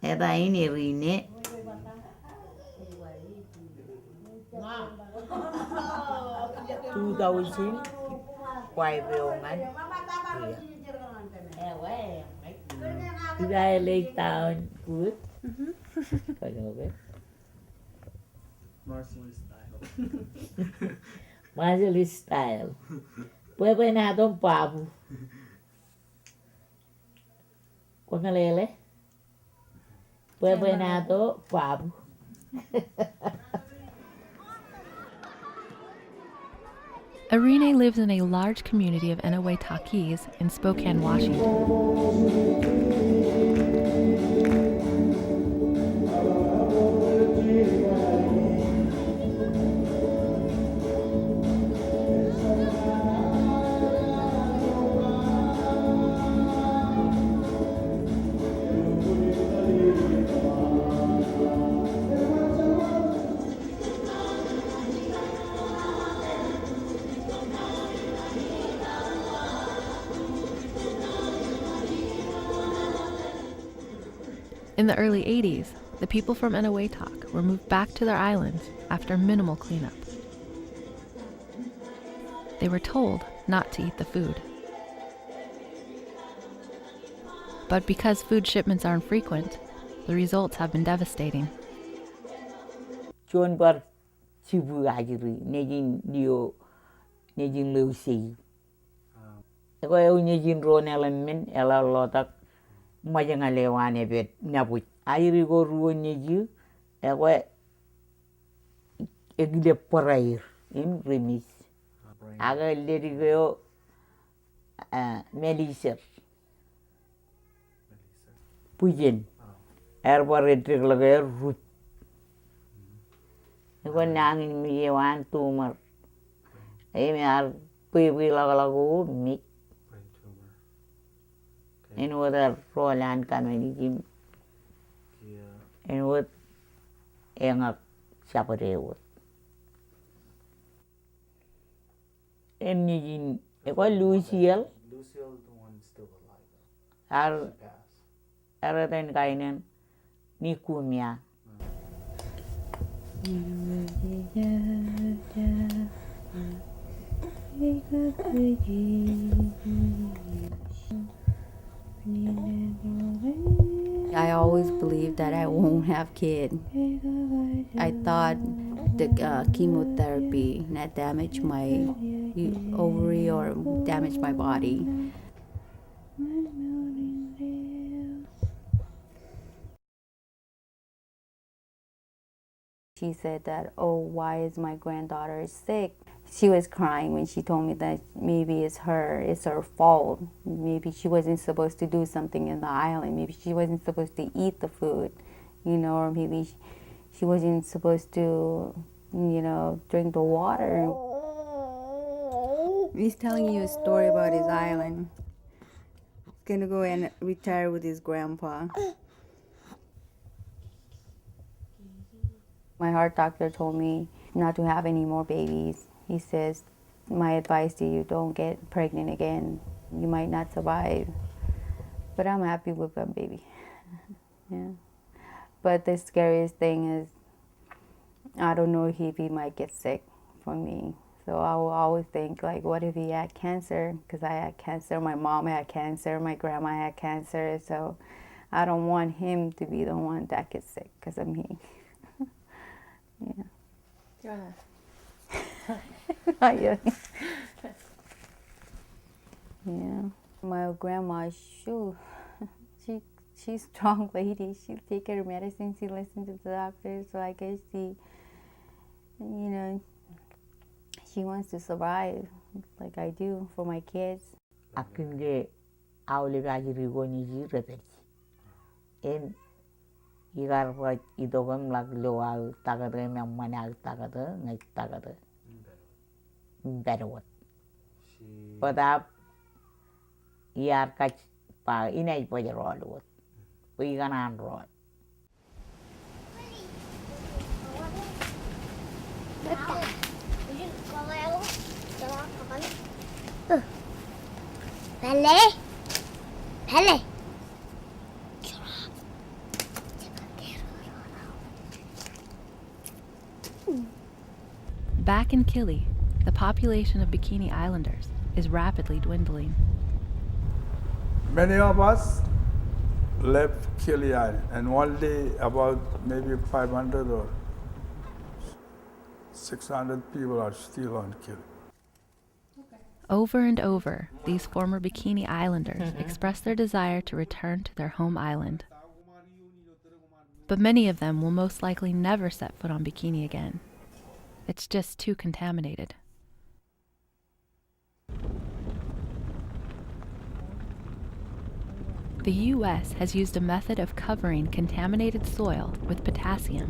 Eta ini rine. Two thousand five ongan. Today Lake Town good. Okay. Marshallese style. Marshallese style. Pwede na itong pabu. Kung nalele. Pwede na ito pabu. Irene lives in a large community of Eniwetakis in Spokane, Washington. In the early 80s, the people from Eniwetak were moved back to their islands after minimal cleanup. They were told not to eat the food. But because food shipments aren't frequent, the results have been devastating. Chuan bar chibu ajiri nejin dio nejin leusi. Eko eu nejin ron elemen ela lotak majanga lewane bet nyabut. Ajiri go ruo neji eko egile parair in remis. Aga leri go Melissa. Pujen. Erba retrik lagay root. Eko nangin miyewan tumor. Emi ar pipi lagalago mik. In other Roland community. And what engak saparewot. And in eko Lucille. Lucille, the one still alive. Araten kainen ni kumia. I always believed that I won't have kids. I thought the chemotherapy that damaged my ovary or damaged my body. She said that, oh, why is my granddaughter sick? She was crying when she told me that maybe it's her fault. Maybe she wasn't supposed to do something in the island. Maybe she wasn't supposed to eat the food, or maybe she wasn't supposed to, drink the water. He's telling you a story about his island. He's gonna go and retire with his grandpa. My heart doctor told me not to have any more babies. He says, my advice to you, don't get pregnant again. You might not survive. But I'm happy with my baby. Yeah. But the scariest thing is, I don't know if he might get sick from me. So I will always think, like, what if he had cancer? Because I had cancer, my mom had cancer, my grandma had cancer. So I don't want him to be the one that gets sick because of me. Yeah. Go ahead. Not yet. Yeah. My grandma, she's strong lady. She take her medicine. She listens to the doctor. So I guess she wants to survive like I do for my kids. Akinde awle bajiri goni ji repeti. En igar pa idogam laglo al tagade memana tagade ngai tagade. Better what? But up yar catch pa inay po roll what? We gonna roll. Pele. Back in Kili, the population of Bikini Islanders is rapidly dwindling. Many of us left Kili Island, and one day about maybe 500 or 600 people are still on Kili. Over and over, these former Bikini Islanders express their desire to return to their home island. But many of them will most likely never set foot on Bikini again. It's just too contaminated. The U.S. has used a method of covering contaminated soil with potassium,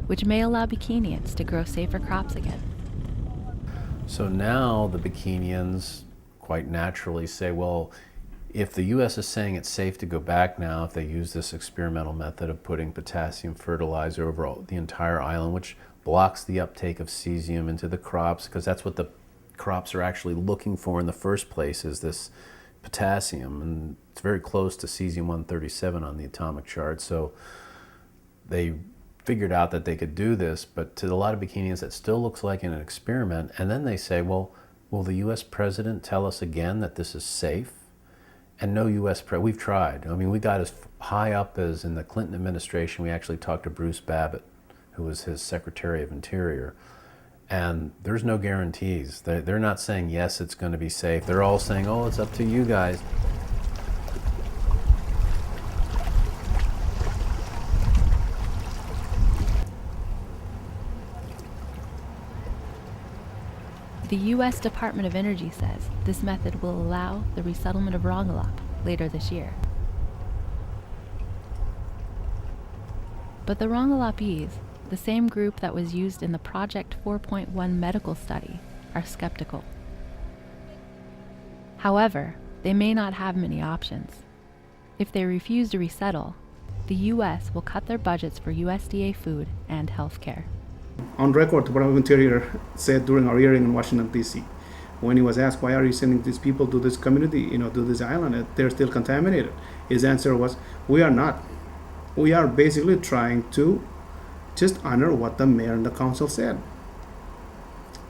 which may allow Bikinians to grow safer crops again. So now the Bikinians quite naturally say, well, if the U.S. is saying it's safe to go back now, if they use this experimental method of putting potassium fertilizer over the entire island, which blocks the uptake of cesium into the crops, because that's what the crops are actually looking for in the first place, is this potassium, and it's very close to cesium-137 on the atomic chart. So they figured out that they could do this, but to a lot of Bikinians it still looks like an experiment. And then they say, well, will the U.S. president tell us again that this is safe? And no U.S. we've tried. I mean, we got as high up as in the Clinton administration. We actually talked to Bruce Babbitt, who was his Secretary of Interior. And there's no guarantees. They're not saying, yes, it's going to be safe. They're all saying, oh, it's up to you guys. The U.S. Department of Energy says this method will allow the resettlement of Rongelap later this year. But the Rongelapese, the same group that was used in the Project 4.1 medical study, are skeptical. However, they may not have many options. If they refuse to resettle, the U.S. will cut their budgets for USDA food and health care. On record, the Department of Interior said during our hearing in Washington, D.C., when he was asked, why are you sending these people to this community, to this island, they're still contaminated? His answer was, we are not. We are basically trying to just honor what the mayor and the council said.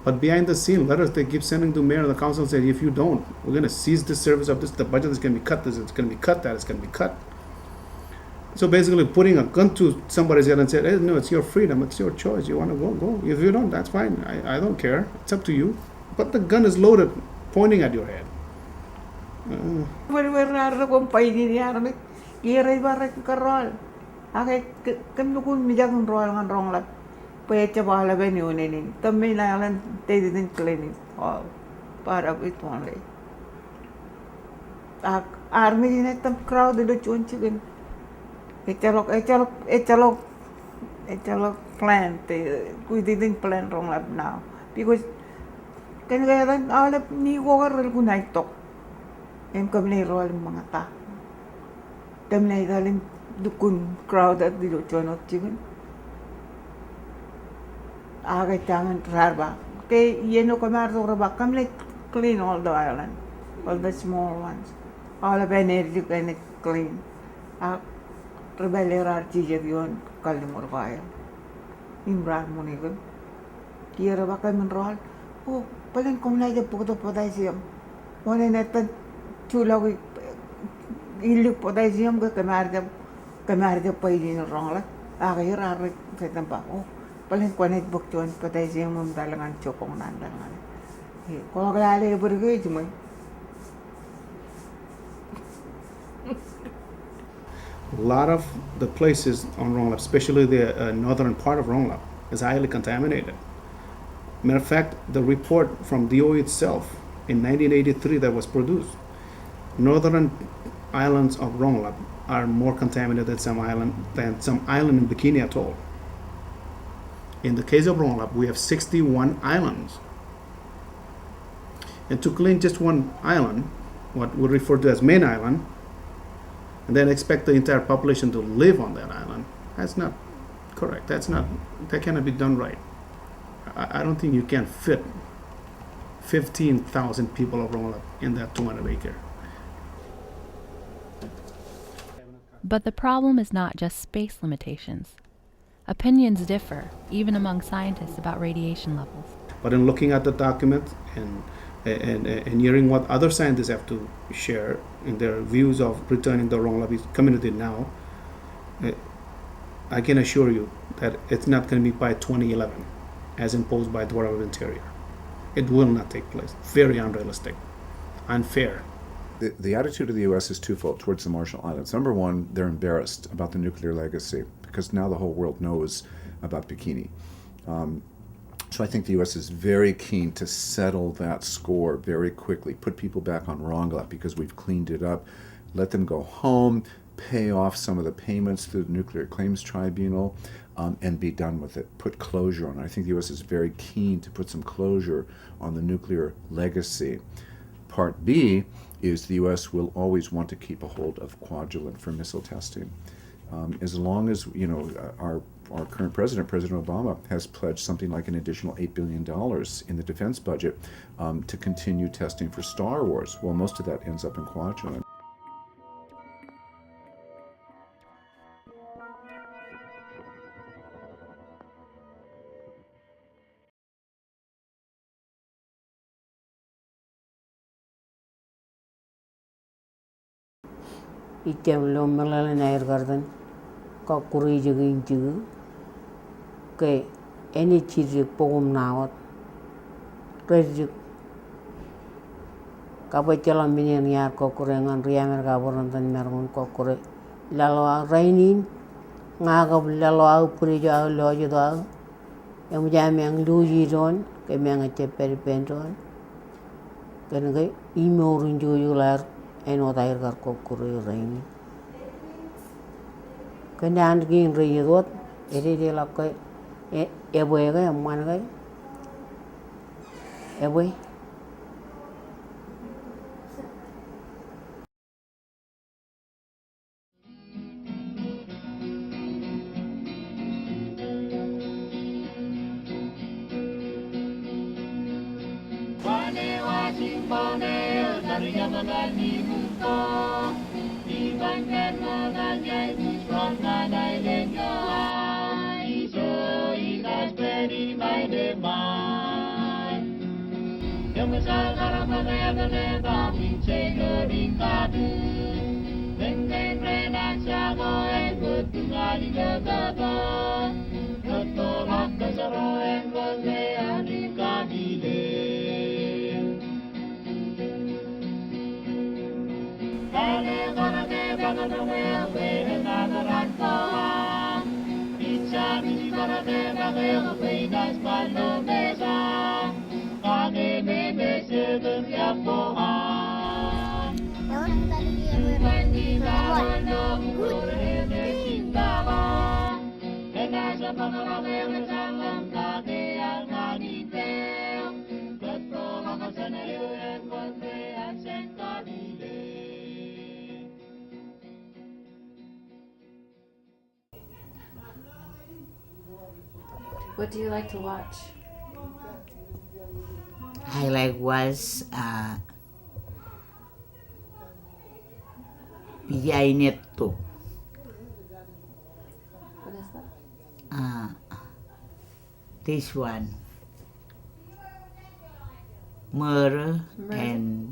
But behind the scene, letters they keep sending to mayor and the council say, if you don't, we're going to seize the service of this, the budget is going to be cut, this, it's going to be cut, that is going to be cut. So basically putting a gun to somebody's head and saying, hey, no, it's your freedom, it's your choice, you want to go, go. If you don't, that's fine, I don't care, it's up to you. But the gun is loaded, pointing at your head. We didn't plan wrong up now because kan kaya rin alap ni ko karal ko na ito em kami roal mga ta kami na daling dukun crowd at dilo chonot chicken agay tangan rarba kay yeno kamar to raba kami clean all the island, all the small ones, all of energy can clean rebellerar chijag yon kalimor kaya imran mo ni kun kira ba kay menroal oh paling kung na jab puto potassium one neta chula ko ilik potassium ko kamar jab pailin rong la agay rar sa tampa oh paling connect book chon potassium mum dalangan chokong nandangan ko galale burge jumay A lot of the places on Rongelap, especially the northern part of Rongelap, is highly contaminated. Matter of fact, the report from DOE itself in 1983 that was produced, northern islands of Rongelap are more contaminated than some island in Bikini Atoll. In the case of Rongelap, we have 61 islands. And to clean just one island, what we refer to as main island, and then expect the entire population to live on that island, that's not correct. That cannot be done right. I don't think you can fit 15,000 people of Rongelap in that 200 acre. But the problem is not just space limitations. Opinions differ, even among scientists, about radiation levels. But in looking at the document and hearing what other scientists have to share in their views of returning the Rongelap community now, I can assure you that it's not going to be by 2011 as imposed by the Department of Interior. It will not take place. Very unrealistic, unfair. The attitude of the U.S. is twofold towards the Marshall Islands. Number one, they're embarrassed about the nuclear legacy because now the whole world knows about Bikini. So I think the U.S. is very keen to settle that score very quickly, put people back on Rongelap because we've cleaned it up, let them go home, pay off some of the payments to the Nuclear Claims Tribunal, and be done with it, put closure on it. I think the U.S. is very keen to put some closure on the nuclear legacy. Part B is the U.S. will always want to keep a hold of Kwajalein for missile testing. As long as, our current president, President Obama, has pledged something like an additional $8 billion in the defense budget to continue testing for Star Wars. Well, most of that ends up in Kwajalein. Item lo malala nair garden ko kuri jigin jigu ke any chiri pogum naot rejik kaba jalan minian yar ko kurengan riamer ga borantan mergun ko kure lalo rainin ngaga lalo puri ja lo juda em jameng luji don ke menga cheperi penton ken ga imorun joyu lar eno dair gar ko kure raini kendan gin reyot eri de la ko eboy ga man ga eboy What do you like to watch? I like was PGI Net too. What is that? This one, Murder Murder? and